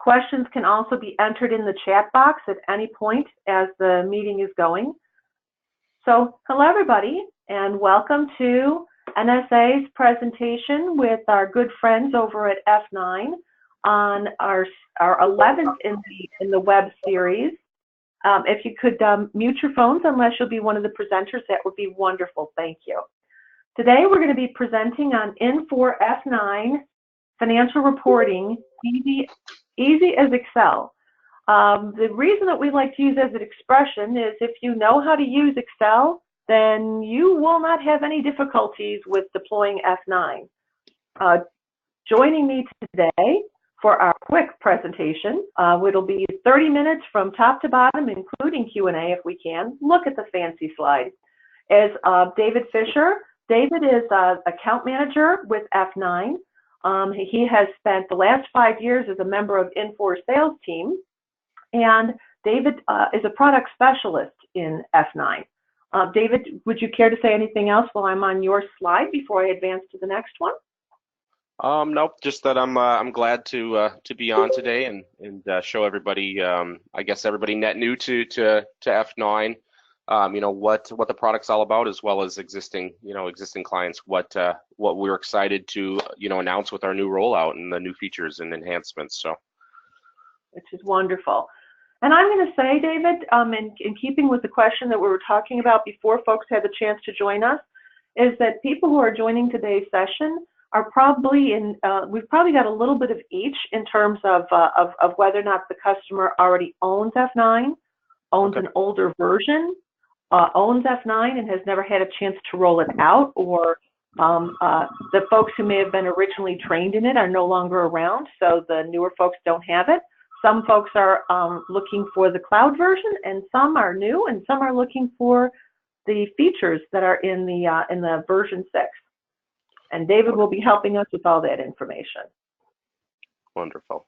Questions can also be entered in the chat box at any point as the meeting is going. So hello everybody, and welcome to NSA's presentation with our good friends over at F9 on our 11th in the web series. If you could mute your phones unless you'll be one of the presenters, that would be wonderful. Thank you. Today we're going to be presenting on Infor F9 financial reporting, easy as Excel. The reason that we like to use as an expression is if you know how to use Excel, then you will not have any difficulties with deploying F9. Joining me today for our quick presentation, it'll be 30 minutes from top to bottom, including Q&A if we can. Look at the fancy slide. Is David Fisher. David is account manager with F9. He has spent the last 5 years as a member of Infor sales team, and David is a product specialist in F9. David, would you care to say anything else while I'm on your slide before I advance to the next one? Nope, just that I'm glad to be on today and show everybody, I guess everybody net new to F9, what the product's all about, as well as existing clients, what we're excited to announce with our new rollout and the new features and enhancements. So, which is wonderful. And I'm going to say, David, in keeping with the question that we were talking about before folks had the chance to join us, is that people who are joining today's session are probably we've probably got a little bit of each in terms of whether or not the customer already owns F9, owns an older version, owns F9 and has never had a chance to roll it out, or the folks who may have been originally trained in it are no longer around, so the newer folks don't have it. Some folks are looking for the cloud version, and some are new, and some are looking for the features that are in the version 6. And David will be helping us with all that information. Wonderful.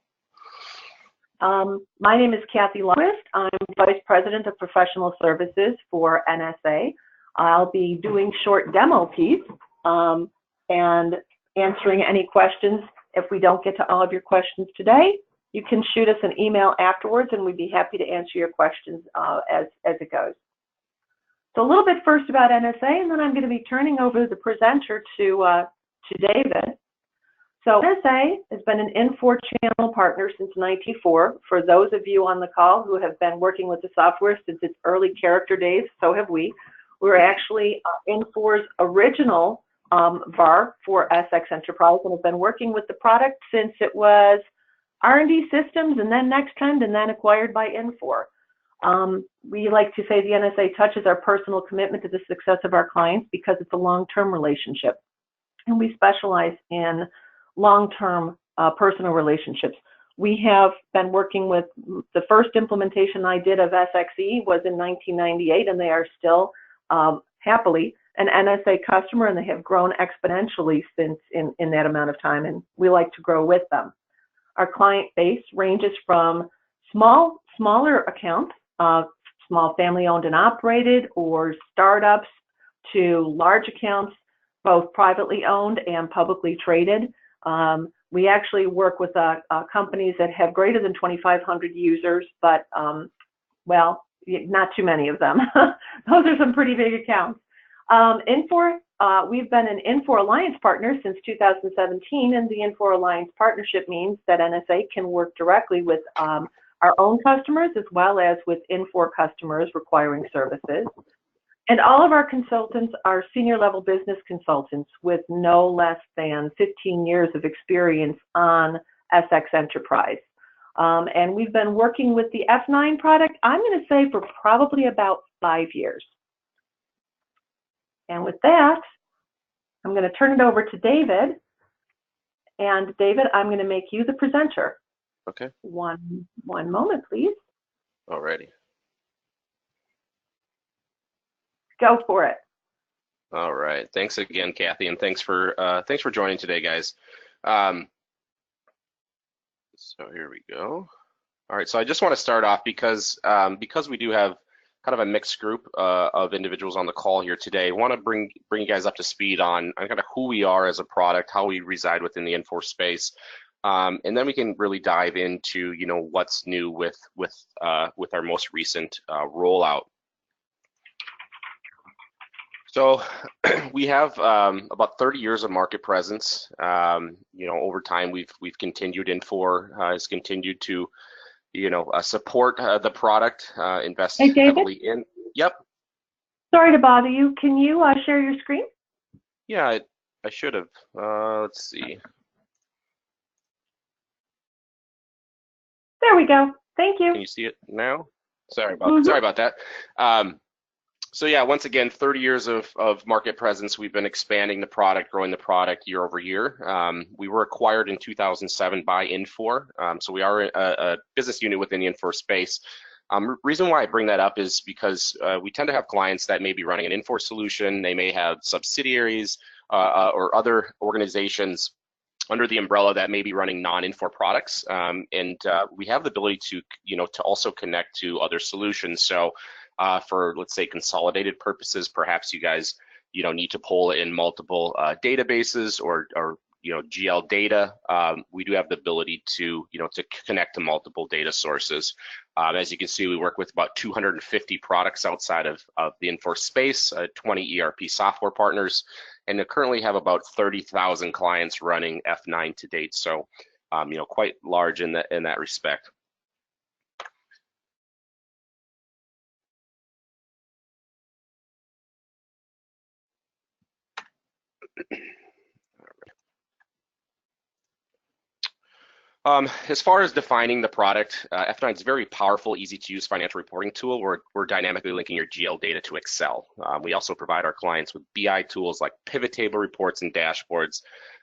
My name is Kathy Lundquist. I'm Vice President of Professional Services for NSA. I'll be doing short demo piece and answering any questions. If we don't get to all of your questions today, you can shoot us an email afterwards, and we'd be happy to answer your questions as it goes. So a little bit first about NSA, and then I'm going to be turning over the presenter to David. So NSA has been an Infor channel partner since '94. For those of you on the call who have been working with the software since its early character days, so have we. We're actually Infor's original VAR for SX Enterprise, and have been working with the product since it was R&D Systems, and then NextTrend, and then acquired by Infor. We like to say the NSA touches our personal commitment to the success of our clients because it's a long-term relationship. And we specialize in long-term personal relationships. We have been working with, the first implementation I did of SXE was in 1998, and they are still happily an NSA customer, and they have grown exponentially since in that amount of time, and we like to grow with them. Our client base ranges from smaller accounts, small family-owned and operated, or startups, to large accounts, both privately owned and publicly traded. We actually work with companies that have greater than 2,500 users, but, well, not too many of them. Those are some pretty big accounts. Infor, we've been an Infor Alliance partner since 2017, and the Infor Alliance partnership means that NSA can work directly with our own customers as well as with Infor customers requiring services. And all of our consultants are senior level business consultants with no less than 15 years of experience on SX Enterprise. And we've been working with the F9 product, I'm going to say, for probably about 5 years. And with that, I'm going to turn it over to David. And David, I'm going to make you the presenter. Okay. One moment, please. Alrighty. Go for it. All right. Thanks again, Kathy, and thanks for joining today, guys. So here we go. All right. So I just want to start off because we do have kind of a mixed group of individuals on the call here today. I want to bring you guys up to speed on kind of who we are as a product, how we reside within the Infor space, And then we can really dive into, what's new with our most recent rollout. So we have about 30 years of market presence. Over time we've continued. Infor has continued to, support the product, invest Hey, David? heavily in. Yep. Sorry to bother you. Can you share your screen? Yeah, I should have. Let's see. There we go. Thank you. Can you see it now? Sorry about that. So yeah, once again, 30 years of market presence. We've been expanding the product, growing the product year over year. We were acquired in 2007 by Infor, so we are a business unit within the Infor space. Reason why I bring that up is because we tend to have clients that may be running an Infor solution. They may have subsidiaries or other organizations under the umbrella that may be running non-Infor products, and we have the ability to, to also connect to other solutions. So for, let's say, consolidated purposes, perhaps you guys, need to pull in multiple databases or GL data. We do have the ability to, to connect to multiple data sources. As you can see, we work with about 250 products outside of the Infor space, 20 ERP software partners, and currently have about 30,000 clients running F9 to date. So, quite large in that respect. As far as defining the product, F9 is a very powerful, easy to use financial reporting tool. We're dynamically linking your GL data to Excel. We also provide our clients with BI tools like pivot table reports and dashboards.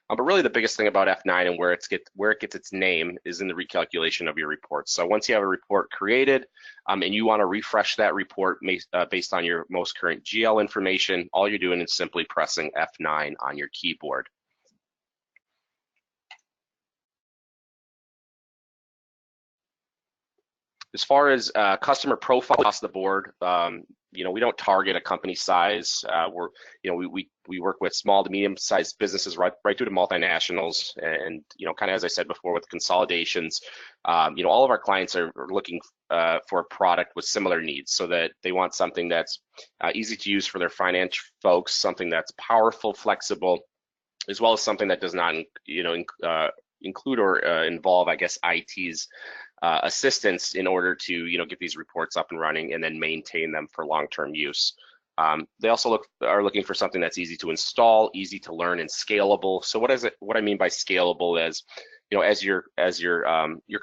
But really the biggest thing about F9 and where it gets its name is in the recalculation of your reports. So once you have a report created and you want to refresh that report based on your most current GL information, all you're doing is simply pressing F9 on your keyboard. As far as customer profile across the board, we don't target a company size. We work with small to medium-sized businesses right through to multinationals, and kind of as I said before, with consolidations, all of our clients are looking for a product with similar needs, so that they want something that's easy to use for their finance folks, something that's powerful, flexible, as well as something that does not, include or involve, I guess, IT's assistance in order to get these reports up and running and then maintain them for long-term use. They also are looking for something that's easy to install, easy to learn, and scalable. So what I mean by scalable is, as your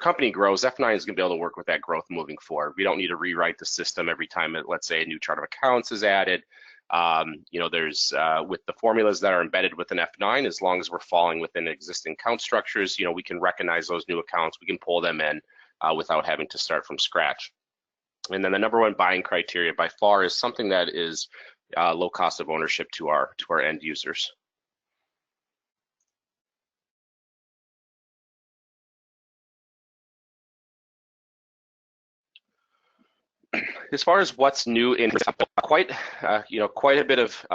company grows, F9 is going to be able to work with that growth moving forward. We don't need to rewrite the system every time let's say a new chart of accounts is added. There's with the formulas that are embedded within F9, as long as we're falling within existing account structures, we can recognize those new accounts, we can pull them in without having to start from scratch. And then the number one buying criteria by far is something that is low cost of ownership to our end users. As far as what's new in quite a bit of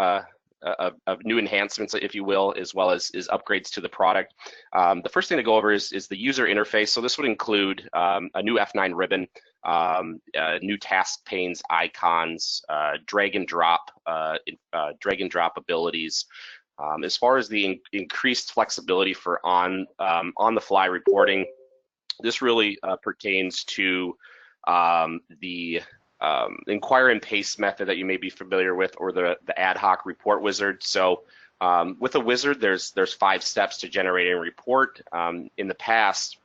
new enhancements, if you will, as well as upgrades to the product. The first thing to go over is the user interface. So this would include a new F9 ribbon, new task panes, icons, drag and drop abilities. As far as the increased flexibility for on the fly reporting, this really pertains to the inquire and paste method that you may be familiar with, or the ad hoc report wizard. So with a wizard, there's 5 steps to generating a report. In the past,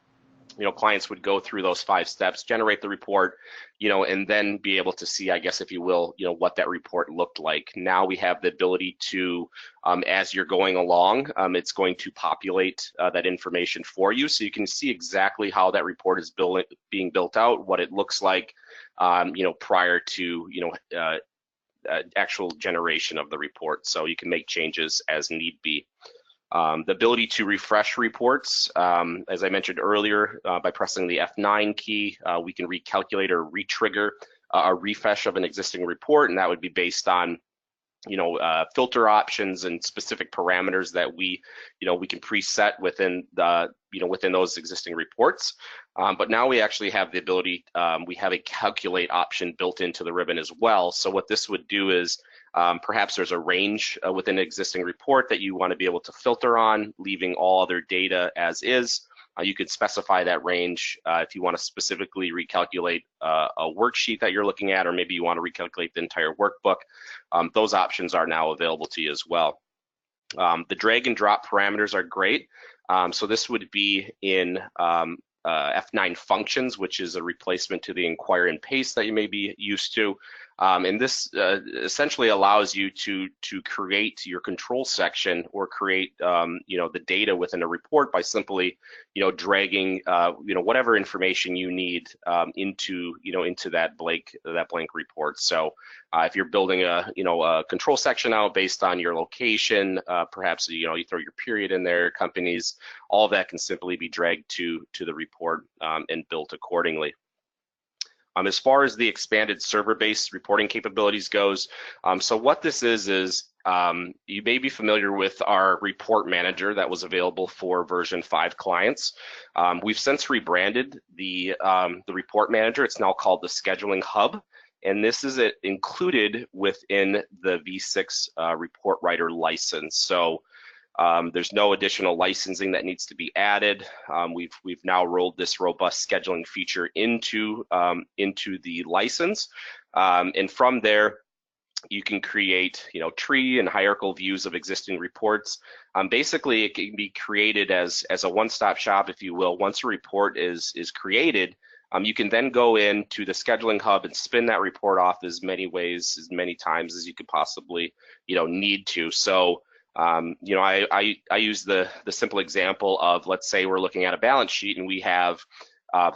clients would go through those 5 steps, generate the report, and then be able to see, I guess, if you will, what that report looked like. Now we have the ability to, as you're going along, it's going to populate that information for you, so you can see exactly how that report is being built out, what it looks like, prior to, actual generation of the report. So you can make changes as need be. The ability to refresh reports, as I mentioned earlier, by pressing the F9 key, we can recalculate or retrigger a refresh of an existing report, and that would be based on filter options and specific parameters that we can preset within the, within those existing reports. But now we actually have the ability, we have a calculate option built into the ribbon as well. So what this would do is, perhaps there's a range within an existing report that you want to be able to filter on, leaving all other data as is. You could specify that range if you want to specifically recalculate a worksheet that you're looking at, or maybe you want to recalculate the entire workbook. Those options are now available to you as well. The drag and drop parameters are great. So this would be in F9 functions, which is a replacement to the inquire and paste that you may be used to. And this essentially allows you to create your control section or create the data within a report by simply dragging whatever information you need into that blank report. So if you're building a control section out based on your location, perhaps you throw your period in there, companies, all of that can simply be dragged to the report and built accordingly. As far as the expanded server-based reporting capabilities goes, so what this is you may be familiar with our report manager that was available for version 5 clients. We've since rebranded the report manager. It's now called the Scheduling Hub, and this is included within the V6 report writer license. So there's no additional licensing that needs to be added. We've now rolled this robust scheduling feature into the license, and from there you can create tree and hierarchical views of existing reports. Basically, it can be created as a one-stop shop, if you will. Once a report is created, you can then go into the Scheduling Hub and spin that report off as many times as you could possibly need to. So I use the simple example of, let's say we're looking at a balance sheet and we have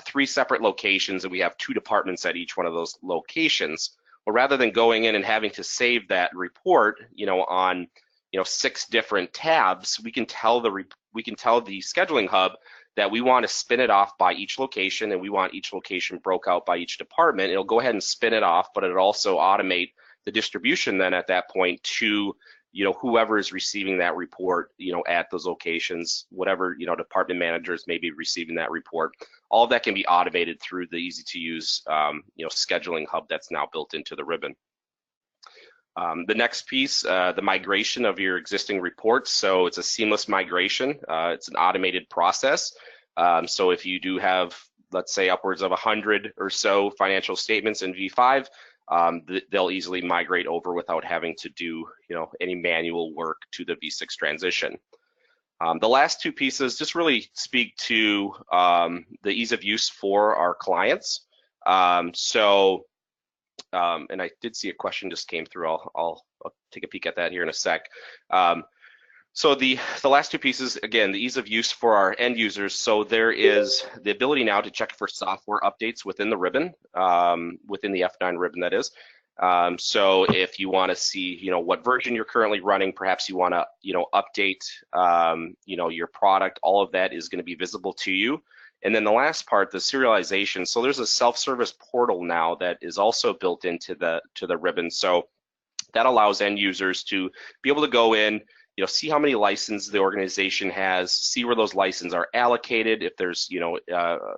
3 separate locations and we have 2 departments at each one of those locations. Well, rather than going in and having to save that report, on 6 different tabs, we can tell the Scheduling Hub that we want to spin it off by each location, and we want each location broke out by each department. It'll go ahead and spin it off, but it'll also automate the distribution then at that point to whoever is receiving that report, at those locations, whatever, department managers may be receiving that report. All of that can be automated through the easy to use, Scheduling Hub that's now built into the ribbon. The next piece, the migration of your existing reports. So it's a seamless migration. It's an automated process. So if you do have, let's say, upwards of 100 or so financial statements in V5, they'll easily migrate over without having to do any manual work to the V6 transition. The last 2 pieces just really speak to the ease of use for our clients. And I did see a question just came through. I'll take a peek at that here in a sec. So the last 2 pieces, again, the ease of use for our end users. So there is the ability now to check for software updates within the ribbon, within the F9 ribbon, that is. So if you want to see, what version you're currently running, perhaps you want to, update, your product, all of that is going to be visible to you. And then the last part, the serialization. So there's a self-service portal now that is also built into the ribbon. So that allows end users to be able to go in, see how many licenses the organization has, see where those licenses are allocated, if there's,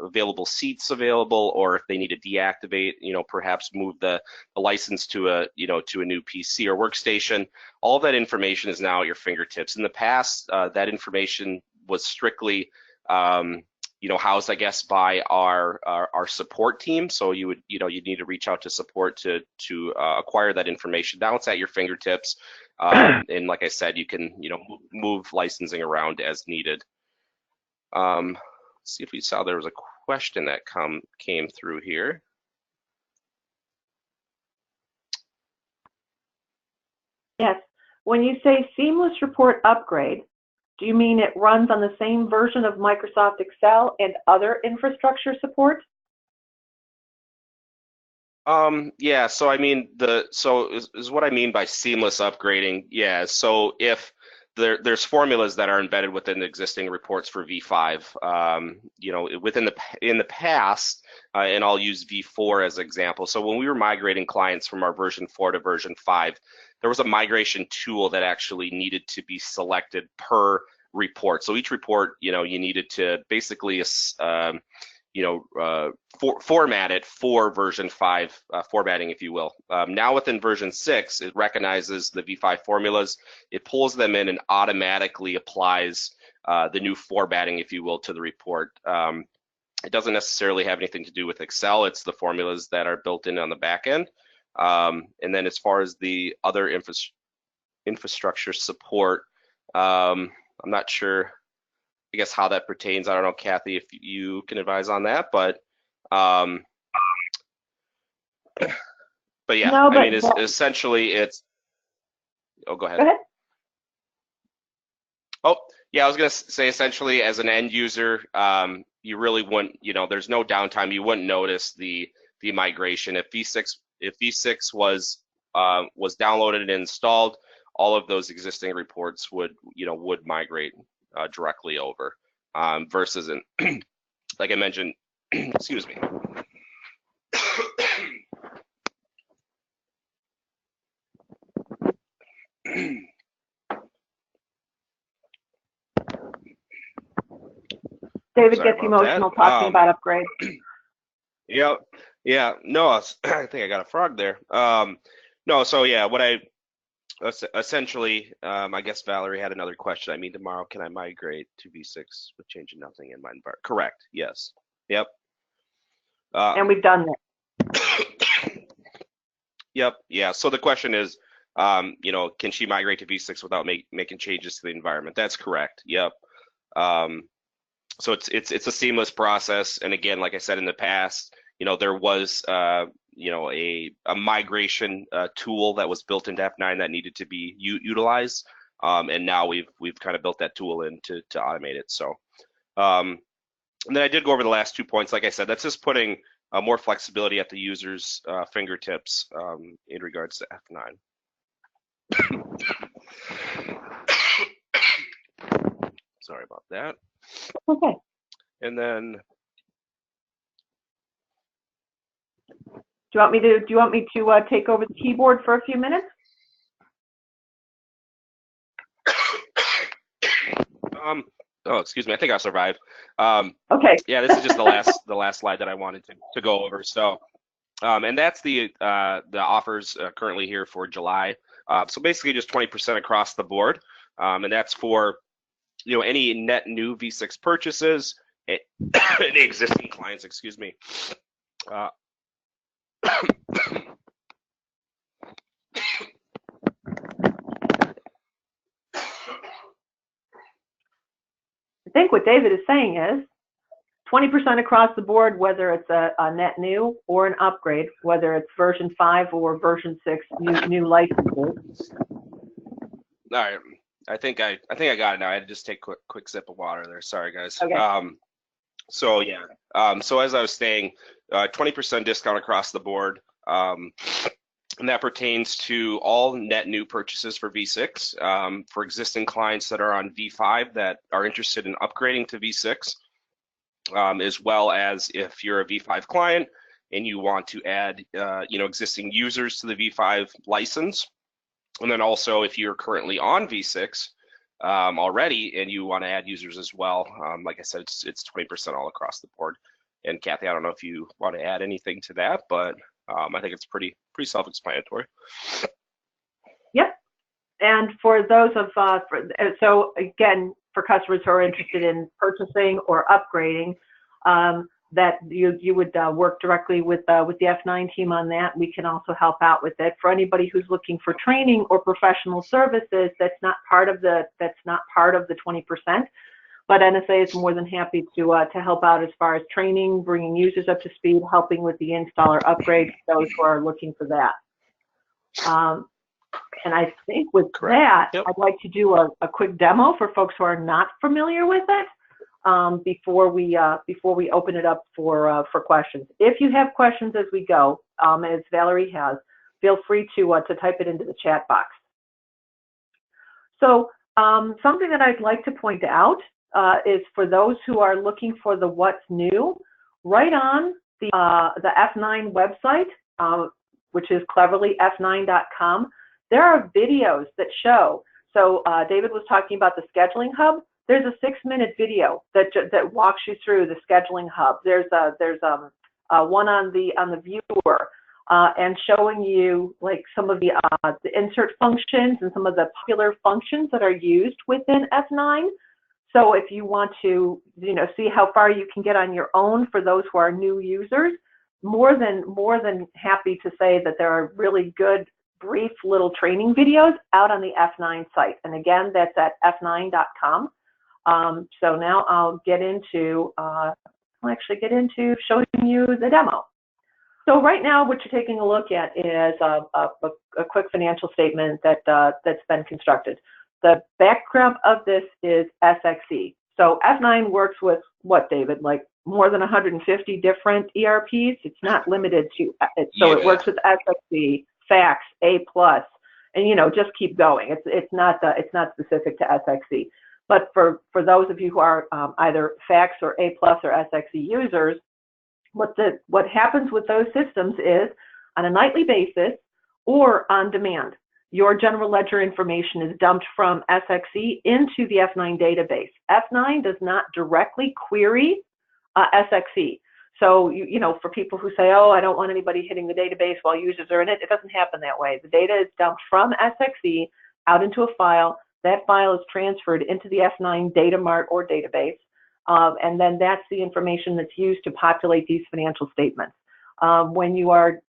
available seats available, or if they need to deactivate, perhaps move the license to a new PC or workstation. All of that information is now at your fingertips. In the past, that information was strictly, housed, I guess, by our support team. So you'd need to reach out to support to acquire that information. Now it's at your fingertips. And like I said, you can, move licensing around as needed. Let's see if we saw there was a question that came through here. Yes. When you say seamless report upgrade, do you mean it runs on the same version of Microsoft Excel and other infrastructure support? Yeah, so I mean, is what I mean by seamless upgrading. Yeah, so if there's formulas that are embedded within the existing reports for V5, in the past, and I'll use V4 as an example. So when we were migrating clients from our version 4 to version 5, there was a migration tool that actually needed to be selected per report. So each report, you needed to basically, format it for version 5 formatting, if you will. Now within version 6, it recognizes the V5 formulas, it pulls them in and automatically applies the new formatting, if you will, to the report. It doesn't necessarily have anything to do with Excel. It's the formulas that are built in on the back end. And then as far as the other infrastructure support, I'm not sure, I guess, how that pertains. I don't know, Kathy, if you can advise on that, but yeah, No, I mean, essentially it's, oh, go ahead. Go ahead. Oh, yeah, I was going to say, essentially, as an end user, you really wouldn't, there's no downtime. You wouldn't notice the migration. If V6 was downloaded and installed, all of those existing reports would migrate directly over, versus, like I mentioned, excuse me. David Sorry gets emotional that. talking about upgrades. Yeah. No, I think I got a frog there. No, so yeah, what I essentially, I guess Valerie had another question. I mean, tomorrow, can I migrate to V6 with changing nothing in my environment? Correct. Yes. Yep. And we've done that. Yep. Yeah. So the question is, can she migrate to V6 without making changes to the environment? That's correct. Yep. So it's a seamless process. And again, like I said in the past, there was a migration tool that was built into F9 that needed to be utilized, and now we've kind of built that tool in to automate it. So, and then I did go over the last 2 points. Like I said, that's just putting more flexibility at the user's fingertips in regards to F9. Sorry about that. Okay. And then, do you want me to take over the keyboard for a few minutes? Oh, excuse me. I think I'll survive. Okay. Yeah, this is just the last slide that I wanted to go over. So, and that's the offers currently here for July. So basically, just 20% across the board, and that's for any net new V6 purchases, any existing clients. Excuse me. I think what David is saying is 20% across the board, whether it's a net new or an upgrade, whether it's version 5 or version 6 new licenses. All right. I think I got it now. I had to just take a quick sip of water there. Sorry, guys. Okay. So yeah. So as I was saying, 20% discount across the board. And that pertains to all net new purchases for V6. For existing clients that are on V5 that are interested in upgrading to V6, as well as if you're a V5 client and you want to add, existing users to the V5 license. And then also if you're currently on V6 already and you want to add users as well, like I said, it's 20% all across the board. And Kathy, I don't know if you want to add anything to that, but I think it's pretty self-explanatory. Yep. And for those of so again, for customers who are interested in purchasing or upgrading, that you would work directly with the F9 team on that. We can also help out with it. For anybody who's looking for training or professional services, that's not part of the 20%. But NSA is more than happy to help out as far as training, bringing users up to speed, helping with the installer upgrades, those who are looking for that. And I think with that, Yep. I'd like to do a quick demo for folks who are not familiar with it before we open it up for questions. If you have questions as we go, as Valerie has, feel free to type it into the chat box. So something that I'd like to point out is for those who are looking for the what's new, right on the F9 website, which is cleverlyf9.com, there are videos that show. So David was talking about the scheduling hub. There's a 6-minute video that walks you through the scheduling hub. There's one on the viewer and showing you like some of the insert functions and some of the popular functions that are used within F9. So if you want to, see how far you can get on your own for those who are new users, more than happy to say that there are really good, brief little training videos out on the F9 site. And again, that's at f9.com. So now I'll actually get into showing you the demo. So right now, what you're taking a look at is a quick financial statement that's been constructed. The background of this is SXE. So F9 works with what, David? Like more than 150 different ERPs. It's not limited to it. So It works with SXE, FACS, A+, and just keep going. It's not specific to SXE. But for those of you who are either FACS or A+ or SXE users, what happens with those systems is on a nightly basis or on demand, your general ledger information is dumped from SXE into the F9 database. F9 does not directly query SXE. So, for people who say, oh, I don't want anybody hitting the database while users are in it, it doesn't happen that way. The data is dumped from SXE out into a file. That file is transferred into the F9 data mart or database. And then that's the information that's used to populate these financial statements. When you are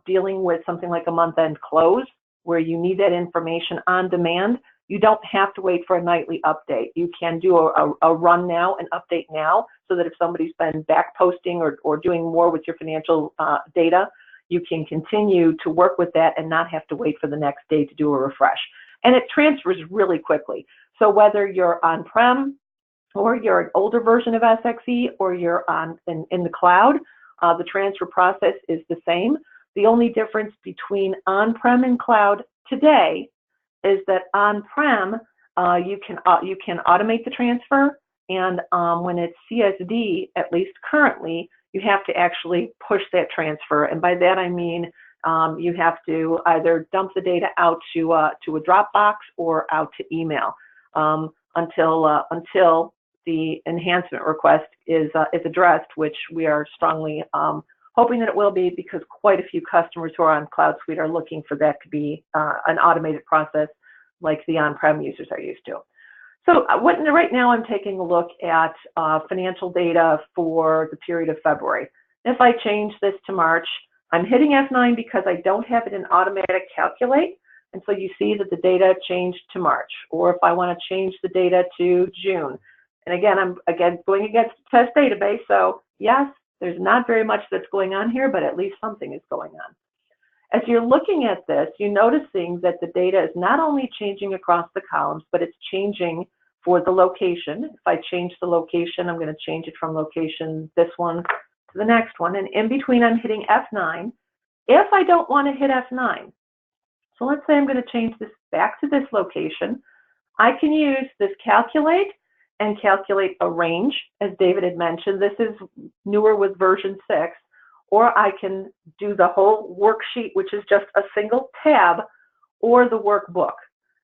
dealing with something like a month-end close, where you need that information on demand, you don't have to wait for a nightly update. You can do a run now, an update now, so that if somebody's been back posting or doing more with your financial data, you can continue to work with that and not have to wait for the next day to do a refresh. And it transfers really quickly. So whether you're on-prem or you're an older version of SXE or you're in the cloud, the transfer process is the same. The only difference between on-prem and cloud today is that on-prem, you can automate the transfer, and when it's CSD, at least currently, you have to actually push that transfer. And by that I mean you have to either dump the data out to a Dropbox or out to email until the enhancement request is addressed, which we are strongly hoping that it will be, because quite a few customers who are on Cloud Suite are looking for that to be an automated process like the on-prem users are used to. So right now I'm taking a look at financial data for the period of February. If I change this to March, I'm hitting F9 because I don't have it in automatic calculate, and so you see that the data changed to March. Or if I want to change the data to June, and again, I'm going against the test database, so yes, there's not very much that's going on here, but at least something is going on. As you're looking at this, you're noticing that the data is not only changing across the columns, but it's changing for the location. If I change the location, I'm going to change it from location this one to the next one. And in between, I'm hitting F9. If I don't want to hit F9, so let's say I'm going to change this back to this location, I can use this calculate and calculate a range, as David had mentioned. This is newer with version 6. Or I can do the whole worksheet, which is just a single tab, or the workbook.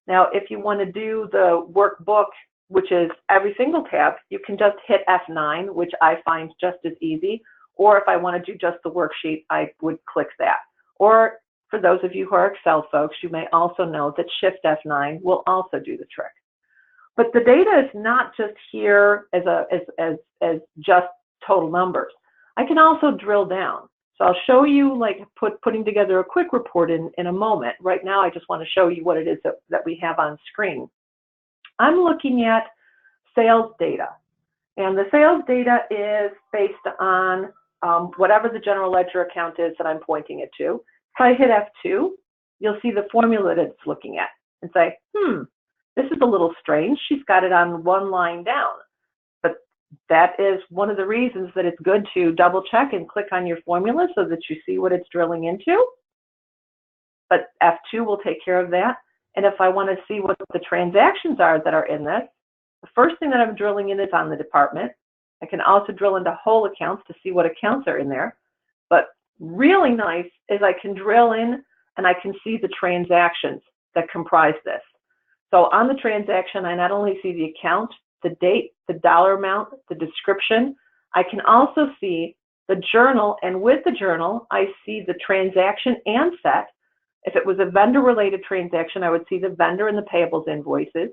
Now, if you want to do the workbook, which is every single tab, you can just hit F9, which I find just as easy. Or if I want to do just the worksheet, I would click that. Or for those of you who are Excel folks, you may also know that Shift F9 will also do the trick. But the data is not just here as just total numbers. I can also drill down. So I'll show you like putting together a quick report in a moment. Right now, I just want to show you what it is that we have on screen. I'm looking at sales data. And the sales data is based on whatever the general ledger account is that I'm pointing it to. If I hit F2, you'll see the formula that it's looking at and say, this is a little strange. She's got it on one line down. But that is one of the reasons that it's good to double check and click on your formula so that you see what it's drilling into. But F2 will take care of that. And if I want to see what the transactions are that are in this, the first thing that I'm drilling in is on the department. I can also drill into whole accounts to see what accounts are in there. But really nice is I can drill in and I can see the transactions that comprise this. So on the transaction, I not only see the account, the date, the dollar amount, the description, I can also see the journal, and with the journal, I see the transaction and set. If it was a vendor-related transaction, I would see the vendor and the payables invoices.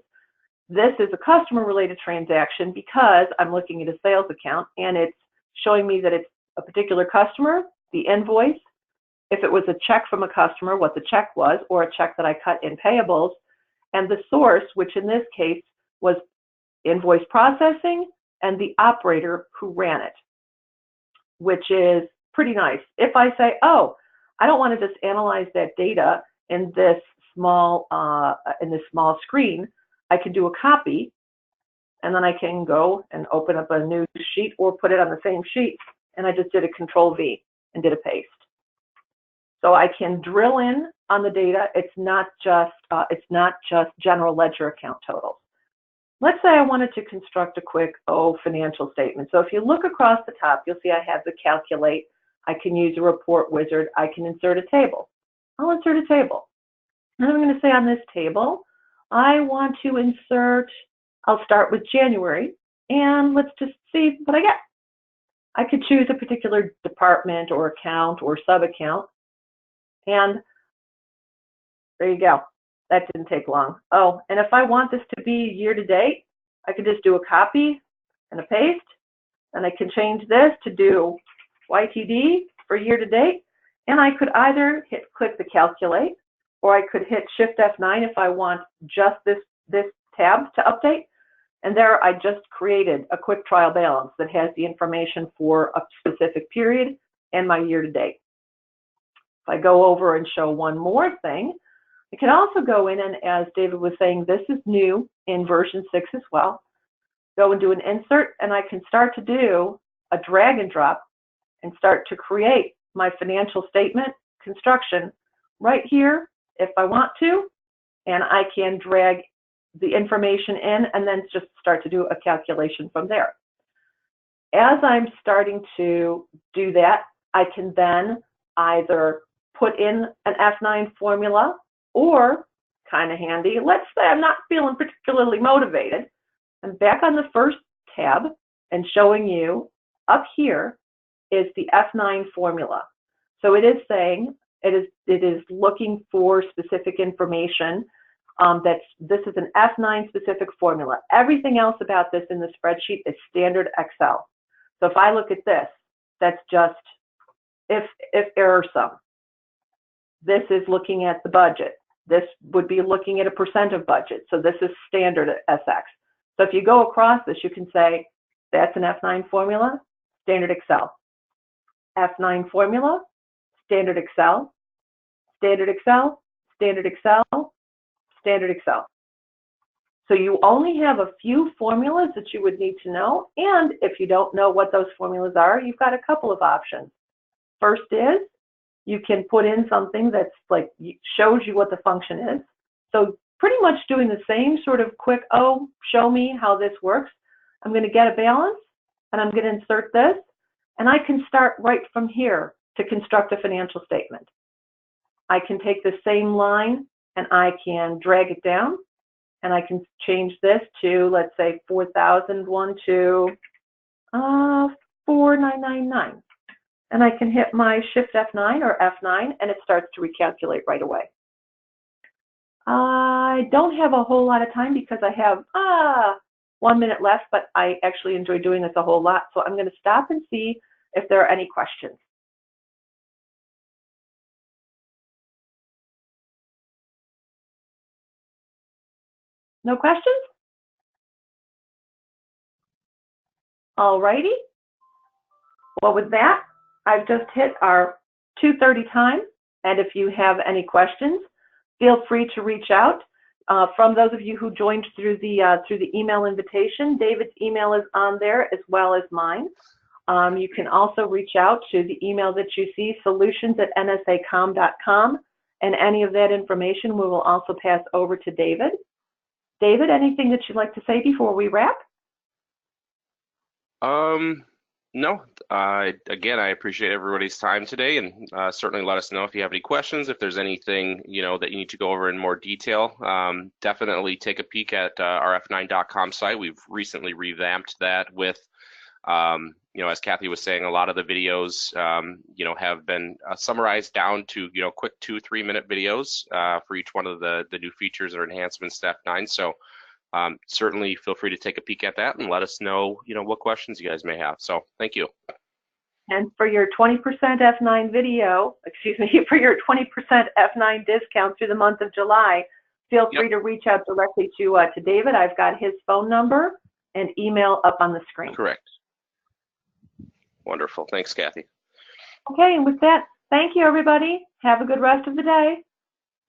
This is a customer-related transaction because I'm looking at a sales account, and it's showing me that it's a particular customer, the invoice. If it was a check from a customer, what the check was, or a check that I cut in payables, and the source, which in this case was invoice processing, and the operator who ran it, which is pretty nice. If I say, oh, I don't want to just analyze that data in this small screen, I can do a copy, and then I can go and open up a new sheet or put it on the same sheet, and I just did a Control V and did a paste. So I can drill in on the data. It's not just general ledger account totals. Let's say I wanted to construct a quick financial statement. So if you look across the top, you'll see I have the calculate. I can use a report wizard. I can insert a table. I'll insert a table. And I'm going to say on this table, I want to insert, I'll start with January, and let's just see what I get. I could choose a particular department or account or sub-account, and there you go. That didn't take long. Oh, and if I want this to be year to date, I could just do a copy and a paste, and I can change this to do YTD for year to date, and I could either click the calculate, or I could hit Shift F9 if I want just this tab to update. And there I just created a quick trial balance that has the information for a specific period and my year to date. If I go over and show one more thing, I can also go in, and as David was saying, this is new in version 6 as well. Go and do an insert, and I can start to do a drag and drop and start to create my financial statement construction right here if I want to, and I can drag the information in and then just start to do a calculation from there. As I'm starting to do that, I can then either put in an F9 formula, or, kind of handy, let's say I'm not feeling particularly motivated. I'm back on the first tab and showing you up here is the F9 formula. So it is saying, it is looking for specific information. This is an F9 specific formula. Everything else about this in the spreadsheet is standard Excel. So if I look at this, that's just if error sum. This is looking at the budget. This would be looking at a % of budget. So this is standard SX. So if you go across this, you can say, that's an F9 formula, standard Excel. F9 formula, standard Excel, standard Excel, standard Excel, standard Excel. So you only have a few formulas that you would need to know. And if you don't know what those formulas are, you've got a couple of options. First is, you can put in something that's like shows you what the function is. So pretty much doing the same sort of quick, show me how this works. I'm going to get a balance, and I'm going to insert this, and I can start right from here to construct a financial statement. I can take the same line, and I can drag it down, and I can change this to, let's say, 4,001 to 4,999. And I can hit my Shift F9 or F9, and it starts to recalculate right away. I don't have a whole lot of time because I have 1 minute left, but I actually enjoy doing this a whole lot. So I'm going to stop and see if there are any questions. No questions? All righty. Well, with that, I've just hit our 2:30 time, and if you have any questions, feel free to reach out. From those of you who joined through the email invitation, David's email is on there as well as mine. You can also reach out to the email that you see, solutions@nsacom.com, and any of that information we will also pass over to David. David, anything that you'd like to say before we wrap? No, again, I appreciate everybody's time today, and certainly let us know if you have any questions. If there's anything that you need to go over in more detail, definitely take a peek at our f9.com site. We've recently revamped that with, as Kathy was saying, a lot of the videos, have been summarized down to quick 2-3 minute videos for each one of the new features or enhancements to F9. So. Certainly feel free to take a peek at that and let us know, what questions you guys may have. So thank you. And for your 20% F9 video, for your 20% F9 discount through the month of July, feel free to reach out directly to David. I've got his phone number and email up on the screen. Correct. Wonderful. Thanks, Kathy. Okay, and with that, thank you, everybody. Have a good rest of the day.